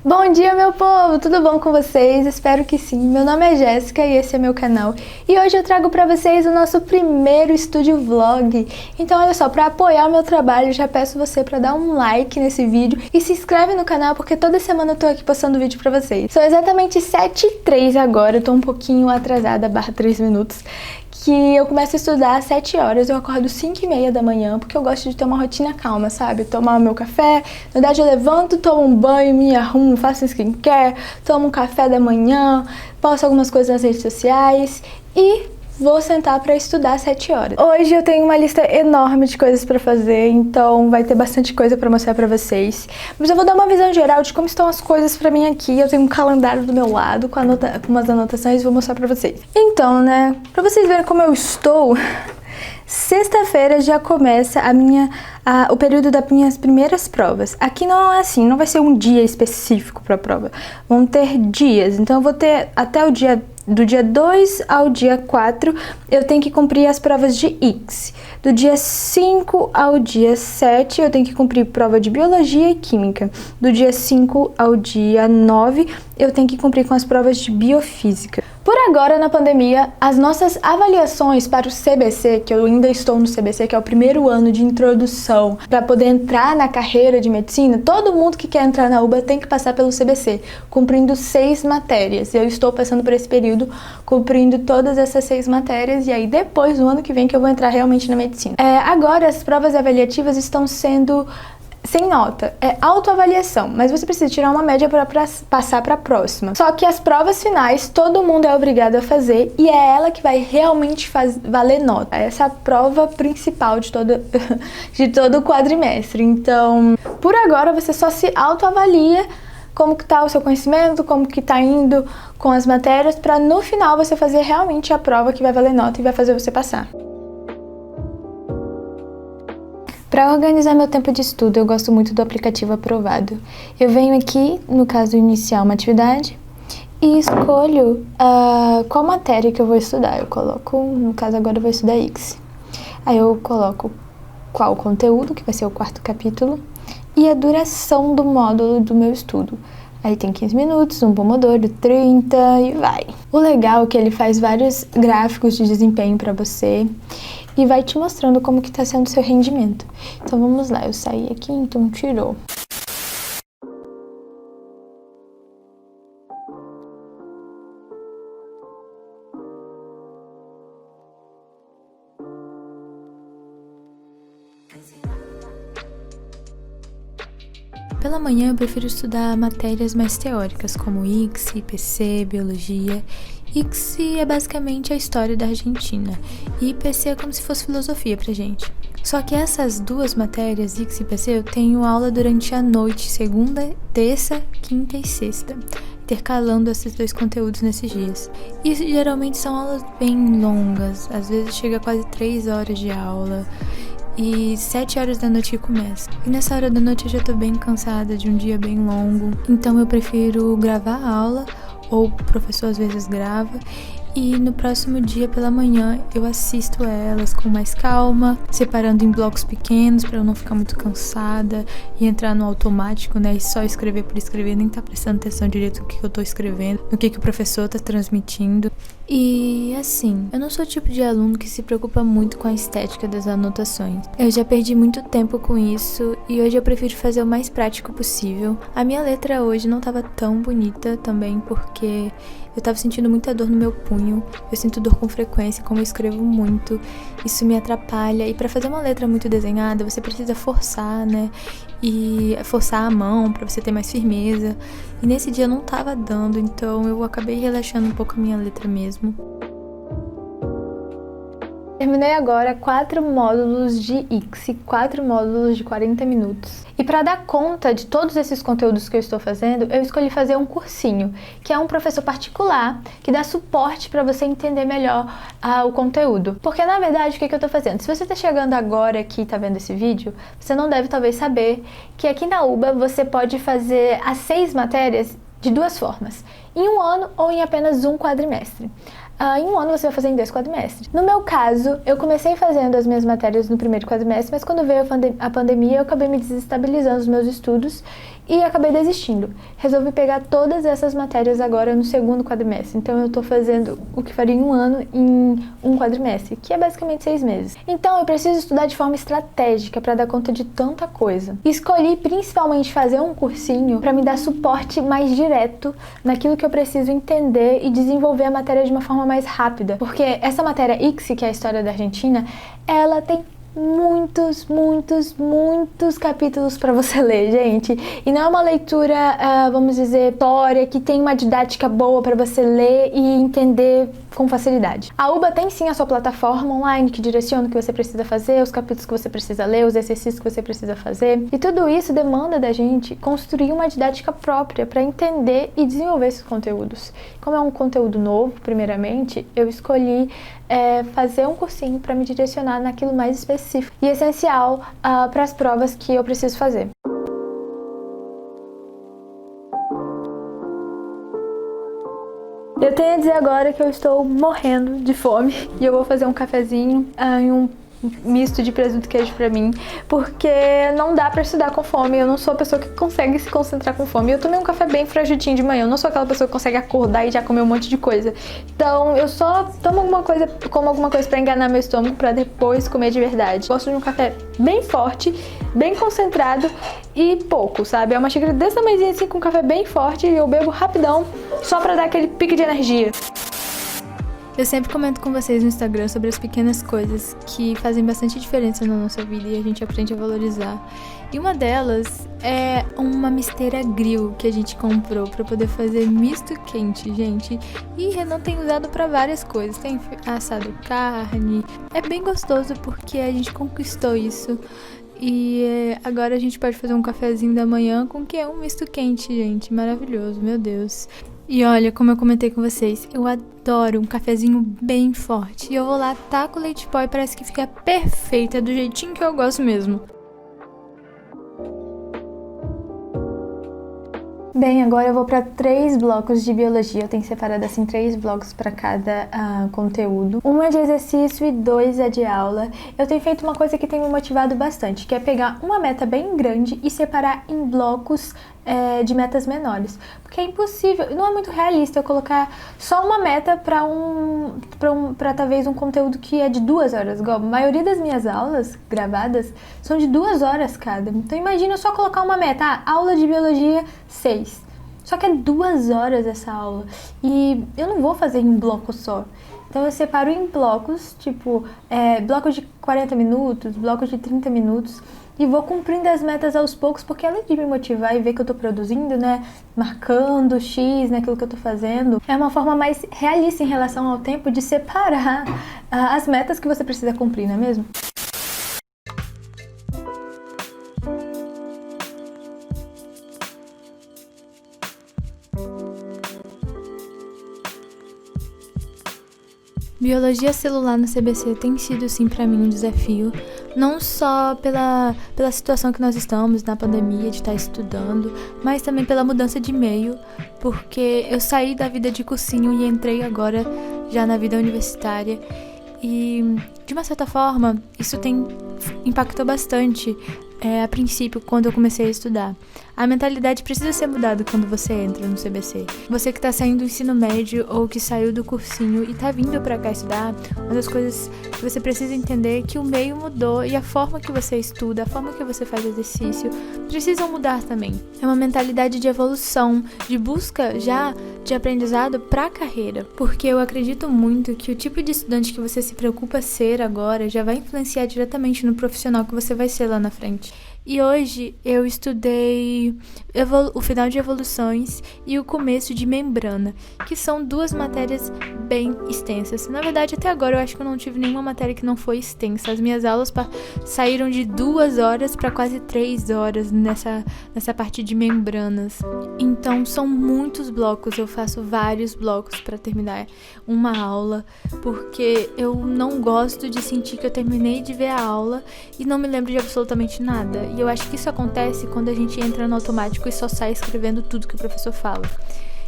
Bom dia, meu povo! Tudo bom com vocês? Espero que sim. Meu nome é Jéssica e esse é meu canal. E hoje eu trago pra vocês o nosso primeiro estúdio vlog. Então, olha só, pra apoiar o meu trabalho, já peço você pra dar um like nesse vídeo e se inscreve no canal, porque toda semana eu tô aqui postando vídeo pra vocês. São exatamente 7h03 agora, eu tô um pouquinho atrasada, /3 minutos. Que eu começo a estudar às 7 horas, eu acordo 5h30 da manhã, porque eu gosto de ter uma rotina calma, sabe? Tomar o meu café, na verdade eu levanto, tomo um banho, me arrumo, faço skincare, tomo um café da manhã, posto algumas coisas nas redes sociais e vou sentar pra estudar às 7 horas. Hoje eu tenho uma lista enorme de coisas pra fazer, então vai ter bastante coisa pra mostrar pra vocês. Mas eu vou dar uma visão geral de como estão as coisas pra mim aqui. Eu tenho um calendário do meu lado com umas anotações e vou mostrar pra vocês. Então, né, pra vocês verem como eu estou, sexta-feira já começa o período das minhas primeiras provas. Aqui não é assim, não vai ser um dia específico pra prova. Vão ter dias, então eu vou ter até do dia 2 ao dia 4, eu tenho que cumprir as provas de ICSE. Do dia 5 ao dia 7, eu tenho que cumprir prova de Biologia e Química. Do dia 5 ao dia 9, eu tenho que cumprir com as provas de Biofísica. Por agora, na pandemia, as nossas avaliações para o CBC, que eu ainda estou no CBC, que é o primeiro ano de introdução, para poder entrar na carreira de medicina, todo mundo que quer entrar na UBA tem que passar pelo CBC, cumprindo 6 matérias. Eu estou passando por esse período, cumprindo todas essas 6 matérias, e aí depois, no ano que vem, que eu vou entrar realmente na medicina. Agora, as provas avaliativas estão sendo sem nota, é autoavaliação, mas você precisa tirar uma média para passar para a próxima. Só que as provas finais todo mundo é obrigado a fazer e é ela que vai realmente valer nota. Essa é a prova principal de todo o quadrimestre. Então, por agora você só se autoavalia como que tá o seu conhecimento, como que tá indo com as matérias, para no final você fazer realmente a prova que vai valer nota e vai fazer você passar. Para organizar meu tempo de estudo, eu gosto muito do aplicativo Aprovado. Eu venho aqui, no caso, iniciar uma atividade e escolho qual matéria que eu vou estudar. Eu coloco, no caso agora eu vou estudar ICSE. Aí eu coloco qual o conteúdo, que vai ser o 4º capítulo, e a duração do módulo do meu estudo. Aí tem 15 minutos, um Pomodoro, 30 e vai. O legal é que ele faz vários gráficos de desempenho para você e vai te mostrando como que tá sendo o seu rendimento. Então vamos lá, eu saí aqui, então tirou. Pela manhã eu prefiro estudar matérias mais teóricas, como ICSE, IPC, Biologia. ICSE é basicamente a história da Argentina, e IPC é como se fosse filosofia pra gente. Só que essas duas matérias, ICSE e IPC, eu tenho aula durante a noite, segunda, terça, quinta e sexta, intercalando esses dois conteúdos nesses dias. E geralmente são aulas bem longas, às vezes chega a quase 3 horas de aula. E 7 horas da noite que começa. E nessa hora da noite eu já tô bem cansada de um dia bem longo. Então eu prefiro gravar a aula, ou o professor às vezes grava, e no próximo dia pela manhã eu assisto elas com mais calma, separando em blocos pequenos para eu não ficar muito cansada e entrar no automático, né, e só escrever por escrever, nem tá prestando atenção direito no que eu tô escrevendo, no que o professor tá transmitindo. E assim, eu não sou o tipo de aluno que se preocupa muito com a estética das anotações. Eu já perdi muito tempo com isso e hoje eu prefiro fazer o mais prático possível. A minha letra hoje não tava tão bonita também porque eu tava sentindo muita dor no meu punho. Eu sinto dor com frequência, como eu escrevo muito, isso me atrapalha. E pra fazer uma letra muito desenhada, você precisa forçar, né? E forçar a mão pra você ter mais firmeza. E nesse dia não tava dando, então eu acabei relaxando um pouco a minha letra mesmo. Terminei agora 4 módulos de ICSE, 4 módulos de 40 minutos. E para dar conta de todos esses conteúdos que eu estou fazendo, eu escolhi fazer um cursinho, que é um professor particular que dá suporte para você entender melhor o conteúdo. Porque na verdade, o que eu estou fazendo? Se você está chegando agora aqui e está vendo esse vídeo, você não deve talvez saber que aqui na UBA você pode fazer as 6 matérias de 2 formas, em um ano ou em apenas um quadrimestre. Em um ano você vai fazer em 2 quadrimestres. No meu caso, eu comecei fazendo as minhas matérias no primeiro quadrimestre, mas quando veio a pandemia eu acabei me desestabilizando os meus estudos e acabei desistindo. Resolvi pegar todas essas matérias agora no segundo quadrimestre, então eu tô fazendo o que faria em um ano em um quadrimestre, que é basicamente 6 meses. Então eu preciso estudar de forma estratégica para dar conta de tanta coisa. Escolhi principalmente fazer um cursinho para me dar suporte mais direto naquilo que eu preciso entender e desenvolver a matéria de uma forma mais rápida, porque essa matéria ICSE, que é a história da Argentina, ela tem muitos capítulos para você ler, gente. E não é uma leitura, vamos dizer, história, que tem uma didática boa para você ler e entender com facilidade. A UBA tem sim a sua plataforma online que direciona o que você precisa fazer, os capítulos que você precisa ler, os exercícios que você precisa fazer. E tudo isso demanda da gente construir uma didática própria para entender e desenvolver esses conteúdos. Como é um conteúdo novo, primeiramente, eu escolhi fazer um cursinho para me direcionar naquilo mais específico e essencial para as provas que eu preciso fazer. Eu tenho a dizer agora que eu estou morrendo de fome e eu vou fazer um cafezinho e um misto de presunto e queijo pra mim, porque não dá pra estudar com fome. Eu não sou a pessoa que consegue se concentrar com fome. Eu tomei um café bem frajutinho de manhã, eu não sou aquela pessoa que consegue acordar e já comer um monte de coisa. Então eu só tomo como alguma coisa pra enganar meu estômago pra depois comer de verdade. Gosto de um café bem forte, bem concentrado e pouco, sabe? É uma xícara desse tamanhozinho assim com um café bem forte e eu bebo rapidão só pra dar aquele pique de energia. Eu sempre comento com vocês no Instagram sobre as pequenas coisas que fazem bastante diferença na nossa vida e a gente aprende a valorizar. E uma delas é uma misteira grill que a gente comprou pra poder fazer misto quente, gente. E Renan tem usado pra várias coisas, tem assado carne. É bem gostoso porque a gente conquistou isso. E agora a gente pode fazer um cafezinho da manhã com o que é um misto quente, gente. Maravilhoso, meu Deus. E olha, como eu comentei com vocês, eu adoro um cafezinho bem forte. E eu vou lá, taco o leite pó e parece que fica perfeito, é do jeitinho que eu gosto mesmo. Bem, agora eu vou para 3 blocos de biologia. Eu tenho separado assim 3 blocos para cada conteúdo. Um é de exercício e 2 é de aula. Eu tenho feito uma coisa que tem me motivado bastante, que é pegar uma meta bem grande e separar em blocos de metas menores. Porque é impossível, não é muito realista eu colocar só uma meta para talvez um conteúdo que é de 2 horas. Igual, a maioria das minhas aulas gravadas são de 2 horas cada. Então imagina eu só colocar uma meta, aula de biologia 6. Só que é 2 horas essa aula. E eu não vou fazer em um bloco só. Então eu separo em blocos, tipo, blocos de 40 minutos, blocos de 30 minutos. E vou cumprindo as metas aos poucos, porque além de me motivar e ver que eu tô produzindo, né, marcando X naquilo que eu tô fazendo, é uma forma mais realista em relação ao tempo de separar as metas que você precisa cumprir, não é mesmo? Biologia celular no CBC tem sido, sim, pra mim um desafio, não só pela situação que nós estamos na pandemia de estar estudando, mas também pela mudança de meio, porque eu saí da vida de cursinho e entrei agora já na vida universitária e, de uma certa forma, isso impactou bastante a princípio, quando eu comecei a estudar. A mentalidade precisa ser mudada quando você entra no CBC. Você que tá saindo do ensino médio ou que saiu do cursinho e tá vindo pra cá estudar, uma das coisas que você precisa entender é que o meio mudou e a forma que você estuda, a forma que você faz exercício, precisam mudar também. É uma mentalidade de evolução, de busca já de aprendizado pra carreira. Porque eu acredito muito que o tipo de estudante que você se preocupa ser agora já vai influenciar diretamente no profissional que você vai ser lá na frente. E hoje eu estudei o final de evoluções e o começo de membrana, que são 2 matérias bem extensas. Na verdade, até agora eu acho que eu não tive nenhuma matéria que não foi extensa. As minhas aulas saíram de 2 horas para quase 3 horas nessa parte de membranas. Então são muitos blocos, eu faço vários blocos para terminar uma aula, porque eu não gosto de sentir que eu terminei de ver a aula e não me lembro de absolutamente nada. E eu acho que isso acontece quando a gente entra no automático e só sai escrevendo tudo que o professor fala.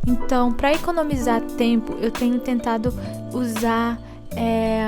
Então, para economizar tempo, eu tenho tentado usar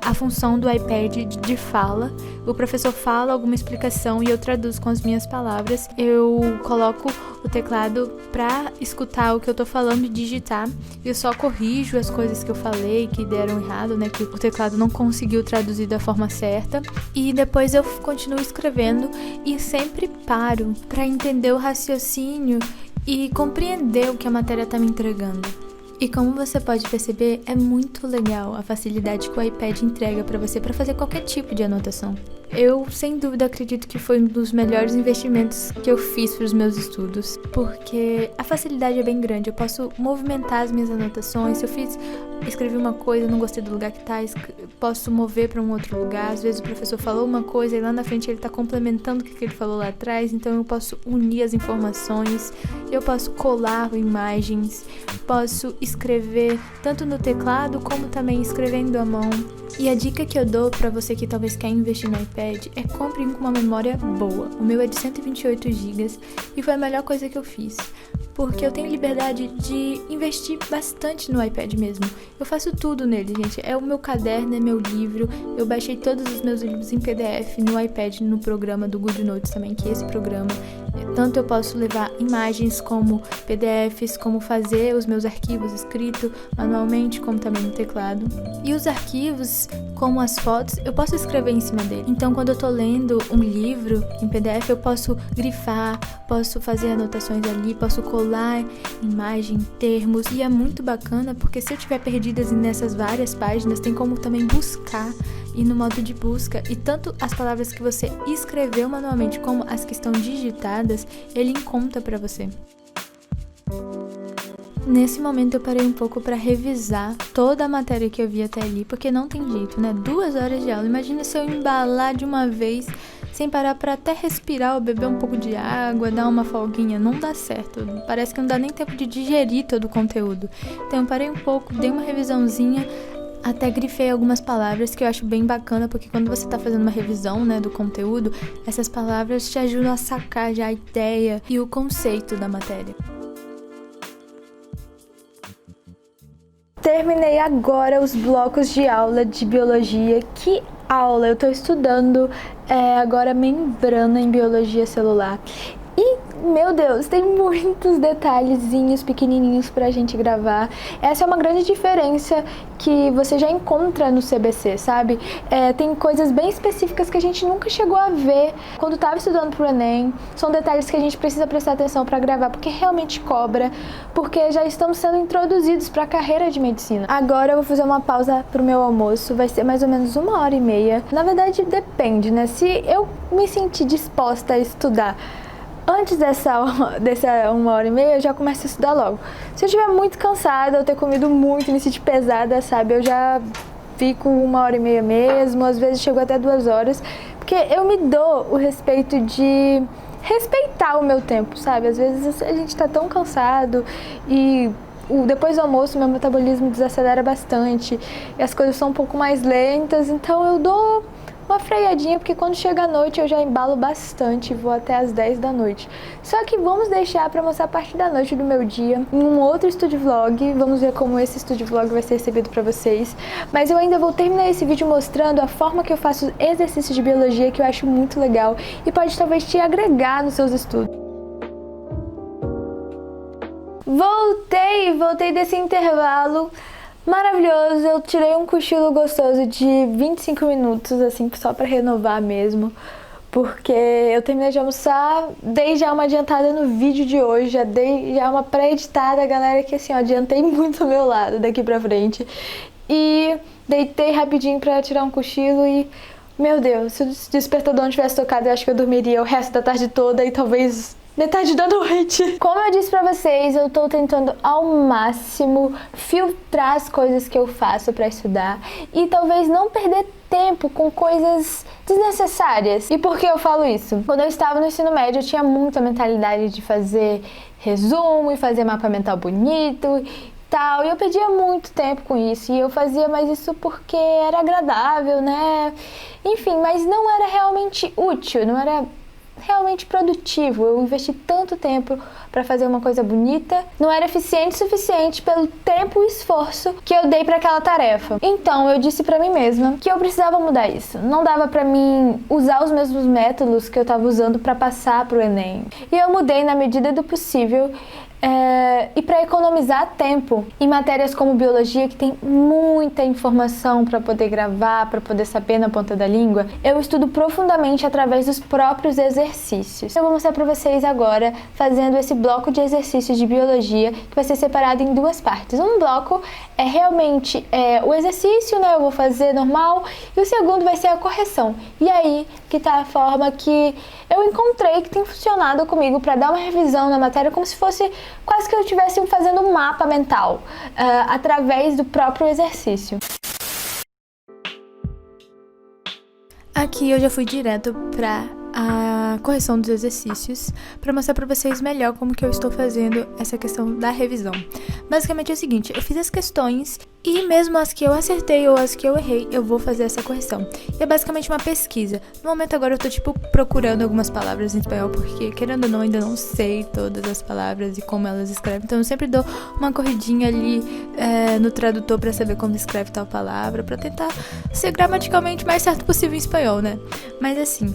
a função do iPad de fala. O professor fala alguma explicação e eu traduzo com as minhas palavras. Eu coloco o teclado para escutar o que eu tô falando e digitar. Eu só corrijo as coisas que eu falei que deram errado, né? Que o teclado não conseguiu traduzir da forma certa. E depois eu continuo escrevendo e sempre paro para entender o raciocínio e compreender o que a matéria tá me entregando. E como você pode perceber, é muito legal a facilidade que o iPad entrega para você para fazer qualquer tipo de anotação. Eu, sem dúvida, acredito que foi um dos melhores investimentos que eu fiz para os meus estudos, porque a facilidade é bem grande. Eu posso movimentar as minhas anotações. Se eu escrevi uma coisa, não gostei do lugar que tá, posso mover para um outro lugar. Às vezes o professor falou uma coisa e lá na frente ele tá complementando o que ele falou lá atrás, então eu posso unir as informações, eu posso colar imagens, posso escrever tanto no teclado como também escrevendo à mão. E a dica que eu dou pra você que talvez quer investir no iPad é compre um com uma memória boa. O meu é de 128 GB e foi a melhor coisa que eu fiz, porque eu tenho liberdade de investir bastante no iPad mesmo. Eu faço tudo nele, gente. É o meu caderno, é meu livro. Eu baixei todos os meus livros em PDF no iPad, no programa do GoodNotes também, que é esse programa. Tanto eu posso levar imagens como PDFs, como fazer os meus arquivos escritos manualmente, como também no teclado. E os arquivos, como as fotos, eu posso escrever em cima dele. Então, quando eu tô lendo um livro em PDF, eu posso grifar, posso fazer anotações ali, posso colar imagem, termos. E é muito bacana, porque se eu tiver perdidas nessas várias páginas, tem como também buscar e no modo de busca, e tanto as palavras que você escreveu manualmente como as que estão digitadas, ele encontra para você. Nesse momento eu parei um pouco para revisar toda a matéria que eu vi até ali, porque não tem jeito, né? 2 horas de aula, imagina se eu embalar de uma vez, sem parar para até respirar ou beber um pouco de água, dar uma folguinha, não dá certo. Parece que não dá nem tempo de digerir todo o conteúdo. Então eu parei um pouco, dei uma revisãozinha, até grifei algumas palavras que eu acho bem bacana, porque quando você tá fazendo uma revisão, né, do conteúdo, essas palavras te ajudam a sacar já a ideia e o conceito da matéria. Terminei agora os blocos de aula de biologia. Que aula! Eu tô estudando agora membrana em biologia celular. E, meu Deus, tem muitos detalhezinhos pequenininhos pra gente gravar. Essa é uma grande diferença que você já encontra no CBC, sabe? Tem coisas bem específicas que a gente nunca chegou a ver quando tava estudando pro Enem. São detalhes que a gente precisa prestar atenção pra gravar, porque realmente cobra, porque já estamos sendo introduzidos pra carreira de medicina. Agora eu vou fazer uma pausa pro meu almoço, vai ser mais ou menos 1h30. Na verdade, depende, né? Se eu me sentir disposta a estudar antes dessa 1h30, eu já começo a estudar logo. Se eu estiver muito cansada, eu ter comido muito, me sentir pesada, sabe? Eu já fico 1h30 mesmo, às vezes chego até 2 horas, porque eu me dou o respeito de respeitar o meu tempo, sabe? Às vezes a gente tá tão cansado e depois do almoço meu metabolismo desacelera bastante e as coisas são um pouco mais lentas, então eu dou uma freadinha, porque quando chega a noite eu já embalo bastante, vou até as 10 da noite. Só que vamos deixar pra mostrar a parte da noite do meu dia em um outro Studio Vlog. Vamos ver como esse Studio Vlog vai ser recebido pra vocês. Mas eu ainda vou terminar esse vídeo mostrando a forma que eu faço exercícios de biologia, que eu acho muito legal e pode talvez te agregar nos seus estudos. Voltei desse intervalo maravilhoso. Eu tirei um cochilo gostoso de 25 minutos, assim, só pra renovar mesmo, porque eu terminei de almoçar, dei já uma adiantada no vídeo de hoje, já dei já uma pré-editada, galera, que assim, ó, adiantei muito o meu lado daqui pra frente, e deitei rapidinho pra tirar um cochilo e, meu Deus, se o despertador não tivesse tocado, eu acho que eu dormiria o resto da tarde toda e talvez metade da noite. Como eu disse pra vocês, eu tô tentando ao máximo filtrar as coisas que eu faço pra estudar e talvez não perder tempo com coisas desnecessárias. E por que eu falo isso? Quando eu estava no ensino médio, eu tinha muita mentalidade de fazer resumo e fazer mapa mental bonito tal, e eu perdia muito tempo com isso, e eu fazia mais isso porque era agradável, né? Enfim, mas não era realmente útil, não era realmente produtivo. Eu investi tanto tempo para fazer uma coisa bonita, não era eficiente o suficiente pelo tempo e esforço que eu dei para aquela tarefa. Então eu disse para mim mesma que eu precisava mudar isso. Não dava para mim usar os mesmos métodos que eu estava usando para passar pro Enem. E eu mudei na medida do possível. E para economizar tempo em matérias como biologia, que tem muita informação para poder gravar, para poder saber na ponta da língua, eu estudo profundamente através dos próprios exercícios. Eu vou mostrar para vocês agora fazendo esse bloco de exercícios de biologia, que vai ser separado em duas partes. Um bloco é realmente o exercício, né? Eu vou fazer normal, e o segundo vai ser a correção. E aí que tá a forma que eu encontrei que tem funcionado comigo para dar uma revisão na matéria, como se fosse quase que eu estivesse fazendo um mapa mental, através do próprio exercício. Aqui eu já fui direto para a correção dos exercícios, para mostrar para vocês melhor como que eu estou fazendo essa questão da revisão. Basicamente é o seguinte, eu fiz as questões e mesmo as que eu acertei ou as que eu errei, eu vou fazer essa correção. E é basicamente uma pesquisa. No momento agora eu tô procurando algumas palavras em espanhol, porque querendo ou não, ainda não sei todas as palavras e como elas escrevem. Então eu sempre dou uma corridinha ali no tradutor para saber como escreve tal palavra, para tentar ser gramaticalmente o mais certo possível em espanhol, né? Mas assim,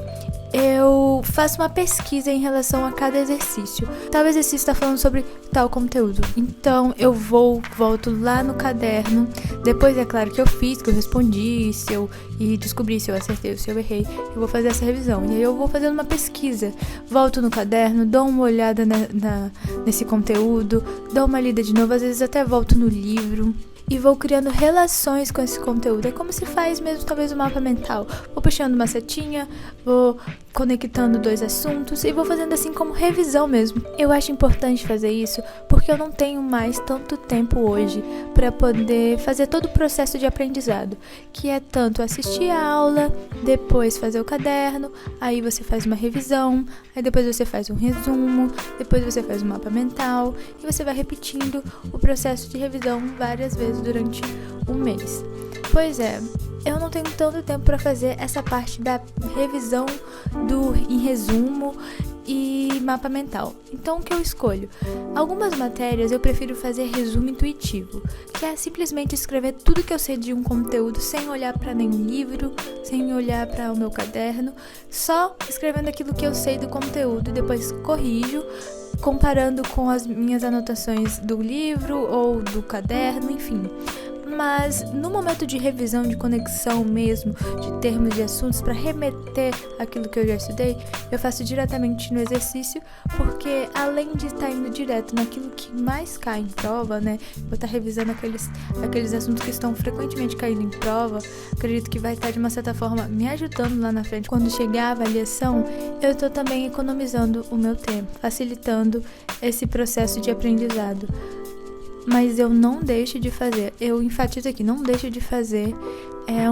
eu faço uma pesquisa em relação a cada exercício. Tal exercício está falando sobre tal conteúdo. Então eu volto lá no caderno. Depois é claro que eu fiz, que eu respondi, e descobri se eu acertei ou se eu errei. Eu vou fazer essa revisão. E aí eu vou fazendo uma pesquisa. Volto no caderno, dou uma olhada nesse conteúdo, dou uma lida de novo, às vezes até volto no livro. E vou criando relações com esse conteúdo. É como se faz mesmo talvez um mapa mental. Vou puxando uma setinha, vou conectando dois assuntos e vou fazendo assim como revisão mesmo. Eu acho importante fazer isso porque eu não tenho mais tanto tempo hoje para poder fazer todo o processo de aprendizado, que é tanto assistir a aula, depois fazer o caderno, aí você faz uma revisão, aí depois você faz um resumo, depois você faz um mapa mental e você vai repetindo o processo de revisão várias vezes durante um mês. Pois é, eu não tenho tanto tempo para fazer essa parte da revisão em resumo e mapa mental. Então, o que eu escolho? Algumas matérias eu prefiro fazer resumo intuitivo, que é simplesmente escrever tudo que eu sei de um conteúdo sem olhar para nenhum livro, sem olhar para o meu caderno, só escrevendo aquilo que eu sei do conteúdo e depois corrijo, comparando com as minhas anotações do livro ou do caderno, enfim. Mas no momento de revisão, de conexão mesmo, de termos de assuntos, para remeter aquilo que eu já estudei, eu faço diretamente no exercício, porque além de estar indo direto naquilo que mais cai em prova, né, vou estar revisando aqueles assuntos que estão frequentemente caindo em prova, acredito que vai estar de uma certa forma me ajudando lá na frente. Quando chegar a avaliação, eu estou também economizando o meu tempo, facilitando esse processo de aprendizado. Mas eu não deixo de fazer, eu enfatizo aqui, não deixo de fazer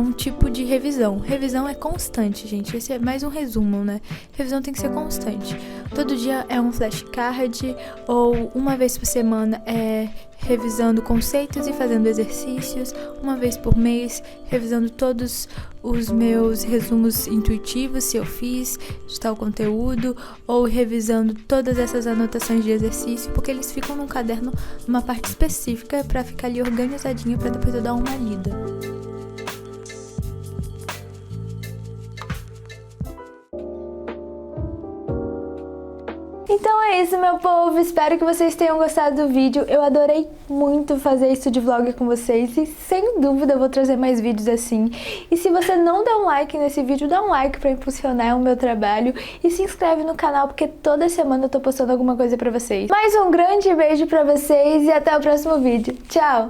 um tipo de revisão. Revisão é constante, gente, esse é mais um resumo, né? Revisão tem que ser constante. Todo dia é um flashcard, ou uma vez por semana é revisando conceitos e fazendo exercícios, uma vez por mês revisando todos os meus resumos intuitivos, se eu fiz de tal conteúdo, ou revisando todas essas anotações de exercício, porque eles ficam num caderno, numa parte específica, para ficar ali organizadinho, para depois eu dar uma lida. Então é isso, meu povo, espero que vocês tenham gostado do vídeo. Eu adorei muito fazer isso de vlog com vocês e sem dúvida eu vou trazer mais vídeos assim. E se você não der um like nesse vídeo, dá um like pra impulsionar o meu trabalho e se inscreve no canal, porque toda semana eu tô postando alguma coisa pra vocês. Mais um grande beijo pra vocês e até o próximo vídeo. Tchau!